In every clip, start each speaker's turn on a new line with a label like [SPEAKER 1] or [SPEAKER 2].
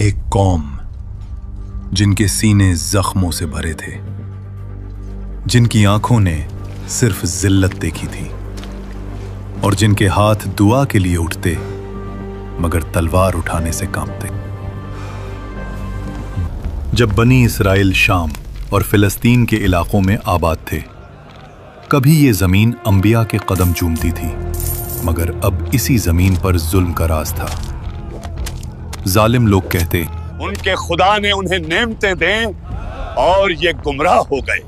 [SPEAKER 1] एक कौम जिनके सीने जख्मों से भरे थे, जिनकी आंखों ने सिर्फ जिल्लत देखी थी और जिनके हाथ दुआ के लिए उठते मगर तलवार उठाने से कांपते। जब बनी इसराइल शाम और फिलिस्तीन के इलाकों में आबाद थे, कभी ये जमीन अंबिया के कदम चूमती थी, मगर अब इसी जमीन पर जुल्म का राज था। जालिम लोग कहते,
[SPEAKER 2] उनके खुदा ने उन्हें नेमतें दें और ये गुमराह हो गए,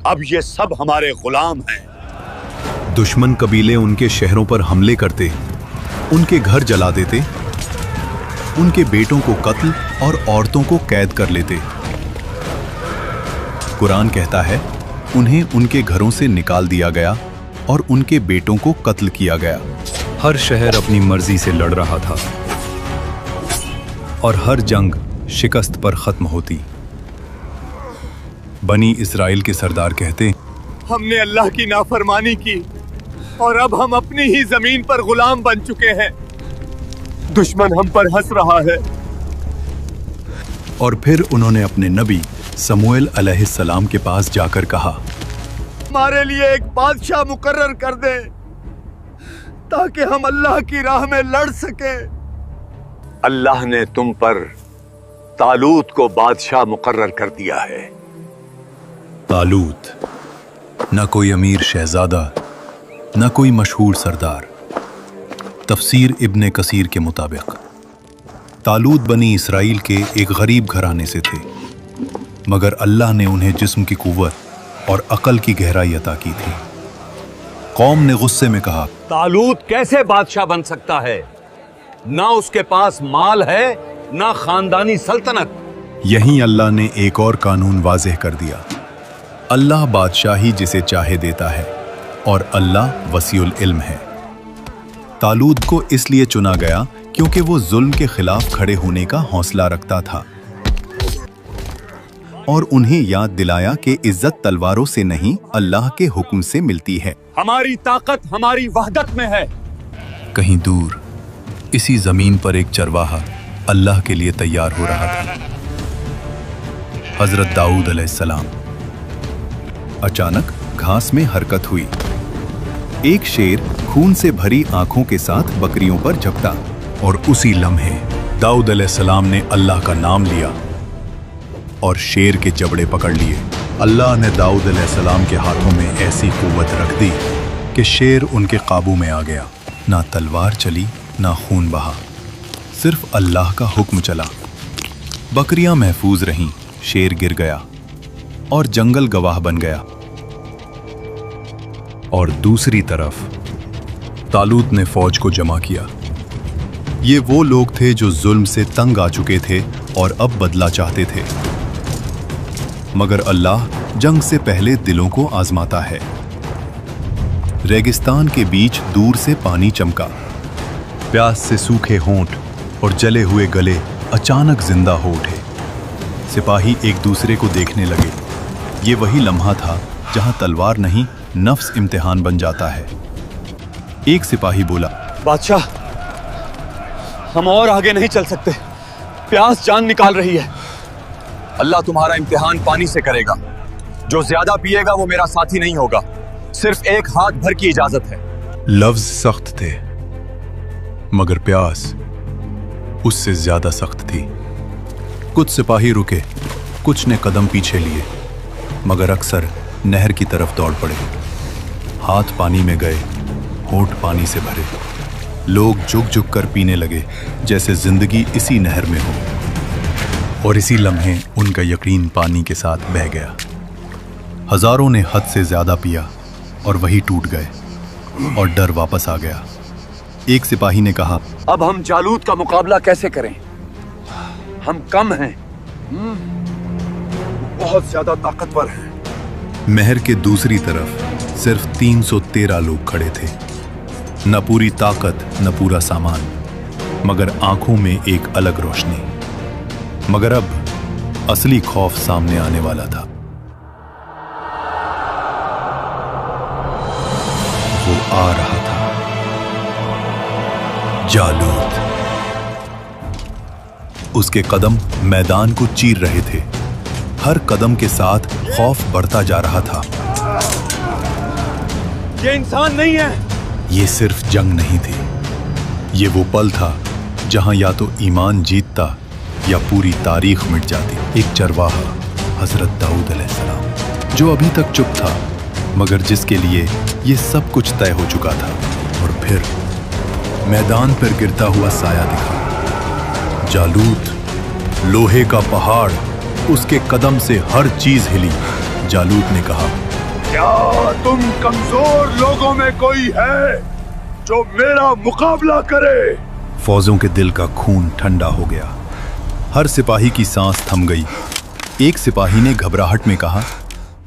[SPEAKER 2] अब ये सब हमारे गुलाम हैं।
[SPEAKER 1] दुश्मन कबीले उनके शहरों पर हमले करते, उनके घर जला देते, उनके बेटों को कत्ल और औरतों को कैद कर लेते। कुरान कहता है, उन्हें उनके घरों से निकाल दिया गया और उनके बेटों को कत्ल किया गया। हर शहर अपनी मर्जी से लड़ रहा था और हर जंग शिकस्त पर खत्म होती। बनी इस्राइल के सरदार कहते,
[SPEAKER 2] हमने अल्लाह की नाफरमानी की और अब हम अपनी ही जमीन पर गुलाम बन चुके हैं। दुश्मन हम पर हंस रहा है।
[SPEAKER 1] और फिर उन्होंने अपने नबी समूएल अलैहिस्सलाम के पास जाकर कहा,
[SPEAKER 2] हमारे लिए एक बादशाह मुकर्रर कर दे ताकि हम अल्लाह की राह में लड़ सके। अल्लाह ने तुम पर तालूत को बादशाह मुकर्रर कर दिया है।
[SPEAKER 1] तालूत न कोई अमीर शहजादा, न कोई मशहूर सरदार। तफसीर इब्ने कसीर के मुताबिक तालूत बनी इसराइल के एक गरीब घराने से थे, मगर अल्लाह ने उन्हें जिस्म की कुव्वत और अकल की गहराई अता की थी। कौम ने गुस्से में कहा,
[SPEAKER 2] तालूत कैसे बादशाह बन सकता है? ना उसके पास माल है, ना खानदानी सल्तनत।
[SPEAKER 1] यहीं अल्लाह ने एक और कानून वाज़ेह कर दिया, अल्लाह बादशाही जिसे चाहे देता है और अल्लाह वसीउल इल्म है। तालूत को इसलिए चुना गया क्योंकि वो जुल्म के खिलाफ खड़े होने का हौसला रखता था और उन्हें याद दिलाया कि इज्जत तलवारों से नहीं, अल्लाह के हुक्म से मिलती है।
[SPEAKER 2] हमारी ताकत हमारी वहदत में है।
[SPEAKER 1] कहीं दूर इसी जमीन पर एक चरवाहा अल्लाह के लिए तैयार हो रहा था। हजरत दाऊद अलैहिस्सलाम। अचानक घास में हरकत हुई। एक शेर खून से भरी आंखों के साथ बकरियों पर झपटा और उसी लम्हे दाऊद अलैहिस्सलाम ने अल्लाह का नाम लिया और शेर के जबड़े पकड़ लिए। अल्लाह ने दाऊद अलैहिस्सलाम के हाथों में ऐसी कुव्वत रख दी कि शेर उनके काबू में आ गया। ना तलवार चली, ना खून बहा, सिर्फ अल्लाह का हुक्म चला। बकरियां महफूज रहीं, शेर गिर गया और जंगल गवाह बन गया। और दूसरी तरफ तालूत ने फौज को जमा किया। ये वो लोग थे जो जुल्म से तंग आ चुके थे और अब बदला चाहते थे, मगर अल्लाह जंग से पहले दिलों को आजमाता है। रेगिस्तान के बीच दूर से पानी चमका। प्यास से सूखे होंठ और जले हुए गले अचानक जिंदा हो उठे। सिपाही एक दूसरे को देखने लगे। ये वही लम्हा था जहां तलवार नहीं, नफ्स इम्तिहान बन जाता है। एक सिपाही बोला,
[SPEAKER 2] बादशाह, हम और आगे नहीं चल सकते, प्यास जान निकाल रही है। अल्लाह तुम्हारा इम्तिहान पानी से करेगा। जो ज्यादा पिएगा वो मेरा साथी नहीं होगा। सिर्फ एक हाथ भर की इजाजत है।
[SPEAKER 1] लफ्ज सख्त थे, मगर प्यास उससे ज्यादा सख्त थी। कुछ सिपाही रुके, कुछ ने कदम पीछे लिए, मगर अक्सर नहर की तरफ दौड़ पड़े। हाथ पानी में गए, होंठ पानी से भरे। लोग झुक झुक कर पीने लगे, जैसे जिंदगी इसी नहर में हो। और इसी लम्हे उनका यकीन पानी के साथ बह गया। हजारों ने हद से ज्यादा पिया और वही टूट गए और डर वापस आ गया। एक सिपाही ने कहा,
[SPEAKER 2] अब हम जालूत का मुकाबला कैसे करें? हम कम हैं, बहुत ज्यादा ताकतवर हैं।
[SPEAKER 1] महर के दूसरी तरफ सिर्फ 313 लोग खड़े थे। न पूरी ताकत, न पूरा सामान, मगर आंखों में एक अलग रोशनी। मगर अब असली खौफ सामने आने वाला था। वो आ रहा था, जालूत। उसके कदम मैदान को चीर रहे थे। हर कदम के साथ खौफ बढ़ता जा रहा था।
[SPEAKER 2] ये इंसान नहीं है।
[SPEAKER 1] ये सिर्फ जंग नहीं थी, ये वो पल था जहां या तो ईमान जीतता या पूरी तारीख मिट जाती। एक चरवाहा, हजरत दाऊद अलैहिस्सलाम, जो अभी तक चुप था मगर जिसके लिए ये सब कुछ तय हो चुका था। और फिर मैदान पर गिरता हुआ साया दिखा। जालूत, लोहे का पहाड़, उसके कदम से हर चीज हिली। जालूत ने कहा,
[SPEAKER 3] क्या तुम कमजोर लोगों में कोई है जो मेरा मुकाबला करे?
[SPEAKER 1] फौजों के दिल का खून ठंडा हो गया। हर सिपाही की सांस थम गई। एक सिपाही ने घबराहट में कहा,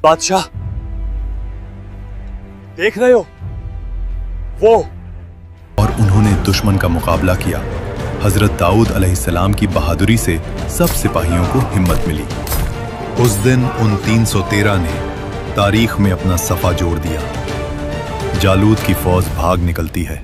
[SPEAKER 2] बादशाह, देख रहे हो वो?
[SPEAKER 1] और उन्होंने दुश्मन का मुकाबला किया। हजरत दाऊद अलैहिस्सलाम की बहादुरी से सब सिपाहियों को हिम्मत मिली। उस दिन उन 313 ने तारीख में अपना सफा जोड़ दिया। जालूत की फौज भाग निकलती है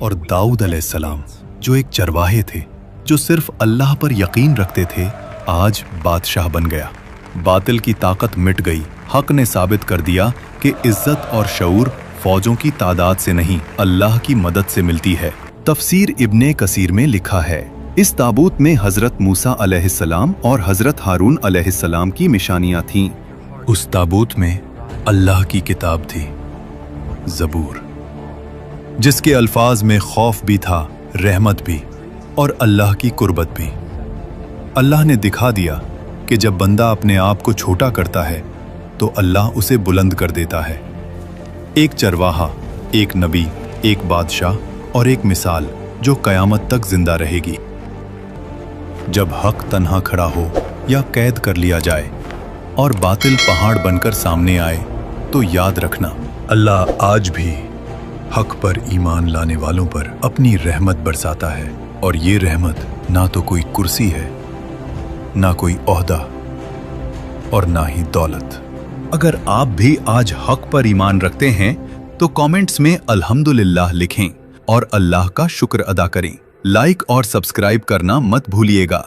[SPEAKER 1] और दाऊद अलैहिस्सलाम, जो एक चरवाहे थे, जो सिर्फ अल्लाह पर यकीन रखते थे, आज बादशाह बन गया। बातिल की ताकत मिट गई। हक ने साबित कर दिया कि इज्जत और शऊर फौजों की तादाद से नहीं, अल्लाह की मदद से मिलती है। तफसीर इब्ने कसीर में लिखा है, इस ताबूत में हजरत मूसा अलैहिस्सलाम और हजरत हारून अलैहिस्सलाम की निशानियां थीं। उस ताबूत में अल्लाह की किताब थी, ज़बूर, जिसके अल्फाज में खौफ भी था, रहमत भी और अल्लाह की कुर्बत भी। अल्लाह ने दिखा दिया कि जब बंदा अपने आप को छोटा करता है तो अल्लाह उसे बुलंद कर देता है। एक चरवाहा, एक नबी, एक बादशाह और एक मिसाल जो कयामत तक जिंदा रहेगी। जब हक तन्हा खड़ा हो या कैद कर लिया जाए और बातिल पहाड़ बनकर सामने आए तो याद रखना, अल्लाह आज भी हक पर ईमान लाने वालों पर अपनी रहमत बरसाता है। और ये रहमत ना तो कोई कुर्सी है, ना कोई ओहदा और ना ही दौलत। अगर आप भी आज हक पर ईमान रखते हैं तो कमेंट्स में अल्हम्दुलिल्लाह लिखें और अल्लाह का शुक्र अदा करें। लाइक और सब्सक्राइब करना मत भूलिएगा।